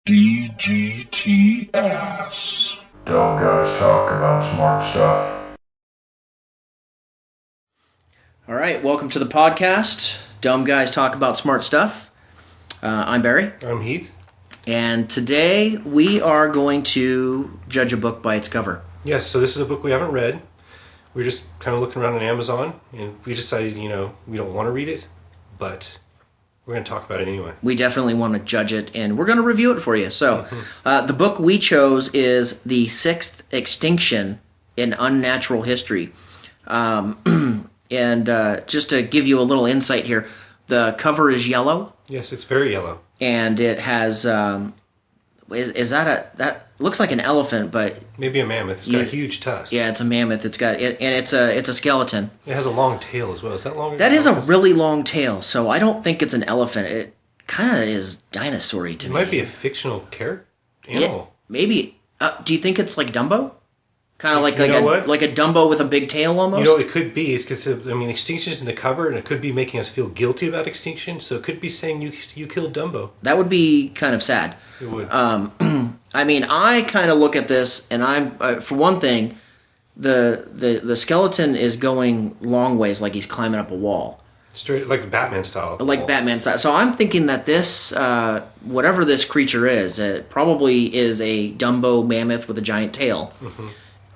DGTass. Dumb guys talk about smart stuff. All right, welcome to the podcast. Dumb guys talk about smart stuff. I'm Barry. I'm Heath. And today we are going to judge a book by its cover. Yes, so this is a book we haven't read. We're just kind of looking around on Amazon, and we decided, we don't want to read it, but we're going to talk about it anyway. We definitely want to judge it, and we're going to review it for you. So, the book we chose is The 6th Extinction in Unnatural History. And just to give you a little insight here, the cover is yellow. Yes, it's very yellow. And it has, that looks like an elephant, but... Maybe a mammoth. It's got a huge tusk. Yeah, it's a mammoth. It's got, and it's a skeleton. It has a long tail as well. Is that longer? That is a really long tail, so I don't think it's an elephant. It kind of is dinosaur-y to me. It might be a fictional character, animal. Yeah, maybe. Do you think it's like Dumbo? Kind of like a Dumbo with a big tail almost? It could be. It's because, extinction is in the cover, and it could be making us feel guilty about extinction, so it could be saying you killed Dumbo. That would be kind of sad. It would. I kind of look at this, and I'm for one thing, the skeleton is going long ways, like he's climbing up a wall. Straight, like Batman style. Like Batman style. So I'm thinking that this, whatever this creature is, it probably is a Dumbo mammoth with a giant tail. Mm-hmm.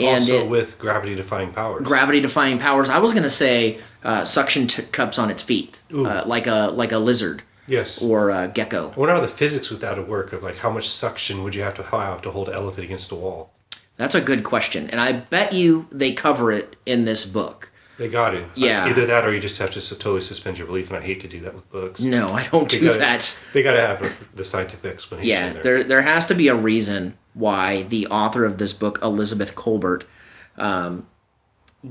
And also with gravity-defying powers. Gravity-defying powers. I was going to say suction cups on its feet, like a lizard. Yes. Or a gecko. I wonder how the physics with that would work, of like how much suction would you have to hold an elephant against a wall? That's a good question, and I bet you they cover it in this book. They got it. Yeah. Either that or you just have to totally suspend your belief, and I hate to do that with books. No, I don't do that. They got to have the scientific explanation. Yeah, there has to be a reason why the author of this book, Elizabeth Kolbert,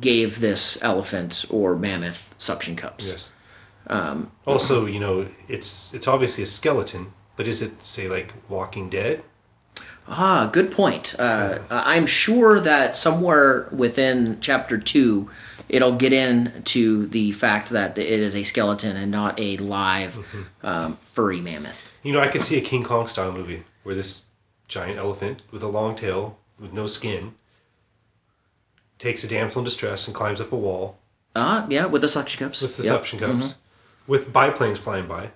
gave this elephant or mammoth suction cups. Yes. Also, it's obviously a skeleton, but is it, say, like Walking Dead? Ah, good point. I'm sure that somewhere within Chapter 2, it'll get into the fact that it is a skeleton and not a live, furry mammoth. I could see a King Kong-style movie where this giant elephant with a long tail, with no skin, takes a damsel in distress and climbs up a wall. Yeah, with the suction cups. With the suction cups. With biplanes flying by.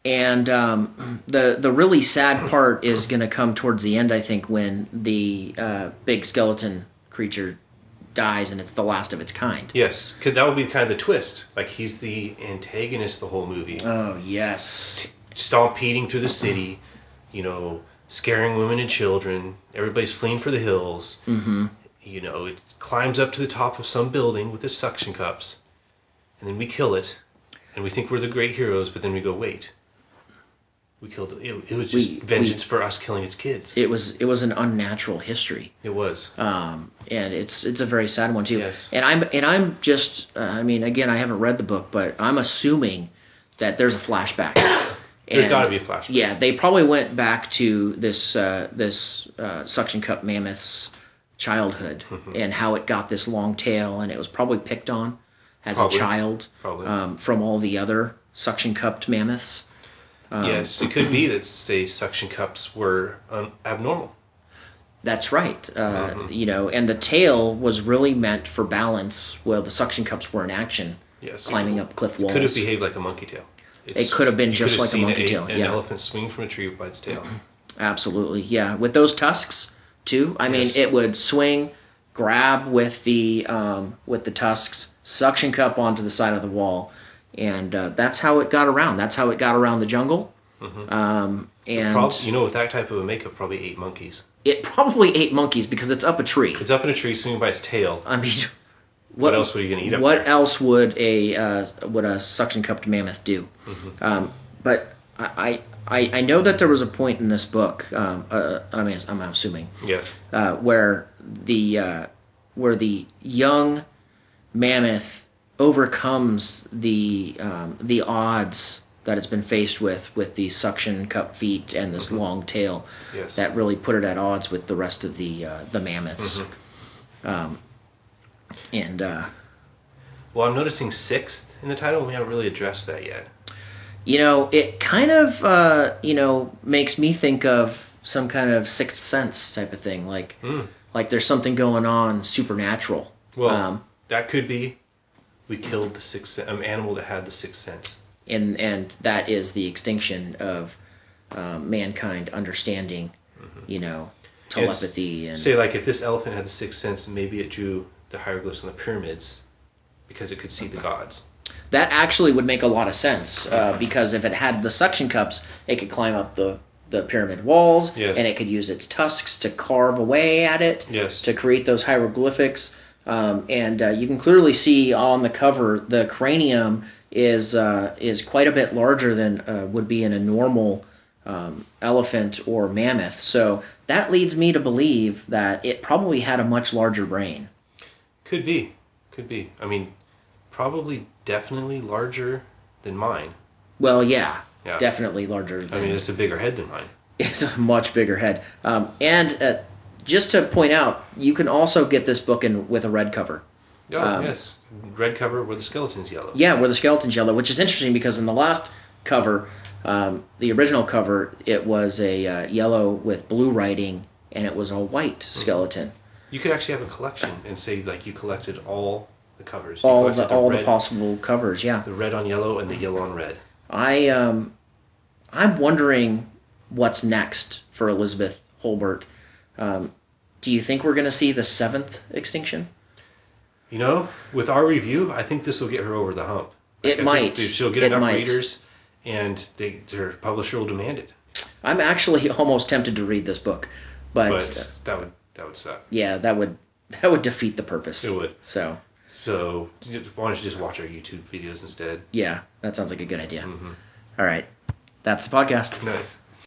And the really sad part is going to come towards the end, I think, when the big skeleton creature dies and it's the last of its kind. Yes, because that would be kind of the twist. Like, he's the antagonist the whole movie. Oh, yes. Stompeding through the city, scaring women and children. Everybody's fleeing for the hills. Mm-hmm. It climbs up to the top of some building with its suction cups. And then we kill it. And we think we're the great heroes, but then we go, wait. We killed it. It was just vengeance for us killing its kids. It was an unnatural history. It was. And it's a very sad one too. Yes. And I'm just again, I haven't read the book, but I'm assuming that there's a flashback. There's got to be a flashback. Yeah, they probably went back to this suction cup mammoth's childhood and how it got this long tail, and it was probably picked on as a child from all the other suction cupped mammoths. Yes, it could be that, say, suction cups were abnormal. That's right. And the tail was really meant for balance, while the suction cups were in action, climbing up cliff walls. It could have behaved like a monkey tail. It could have been just like a monkey tail. An elephant swing from a tree by its tail. Absolutely, yeah. With those tusks, too. I mean, it would swing, grab with the tusks, suction cup onto the side of the wall. And that's how it got around. That's how it got around the jungle. And with that type of a makeup, probably ate monkeys. It probably ate monkeys because it's up a tree. It's up in a tree, swinging by its tail. I mean, what else were you going to eat up What there? else would a suction cupped mammoth do? But I know that there was a point in this book. I'm assuming. Yes. Where the young mammoth overcomes the odds that it's been faced with these suction cup feet and this long tail that really put it at odds with the rest of the mammoths. Well, I'm noticing 6th in the title, and we haven't really addressed that yet. It kind of makes me think of some kind of Sixth Sense type of thing, like there's something going on supernatural. Well, that could be. We killed the sixth animal that had the sixth sense, and that is the extinction of mankind understanding, telepathy and say like if this elephant had the sixth sense, maybe it drew the hieroglyphs on the pyramids because it could see the gods. That actually would make a lot of sense because if it had the suction cups, it could climb up the pyramid walls, yes. and it could use its tusks to carve away at it, yes. to create those hieroglyphics. And you can clearly see on the cover the cranium is quite a bit larger than would be in a normal elephant or mammoth. So that leads me to believe that it probably had a much larger brain. Could be. I mean, probably definitely larger than mine. Well, yeah. Definitely larger than... I mean, it's a bigger head than mine. It's a much bigger head. And just to point out, you can also get this book with a red cover. Oh, yes. Red cover where the skeleton's yellow. Yeah, where the skeleton's yellow, which is interesting because in the last cover, the original cover, it was a yellow with blue writing, and it was a white skeleton. You could actually have a collection and say, like, you collected all the covers. All the possible covers, yeah. The red on yellow and the yellow on red. I'm wondering what's next for Elizabeth Kolbert. Do you think we're going to see the 7th Extinction? With our review, I think this will get her over the hump. It might. She'll get enough readers, and her publisher will demand it. I'm actually almost tempted to read this book, but that would suck. Yeah, that would defeat the purpose. It would. So why don't you just watch our YouTube videos instead? Yeah, that sounds like a good idea. Mm-hmm. All right, that's the podcast. Nice.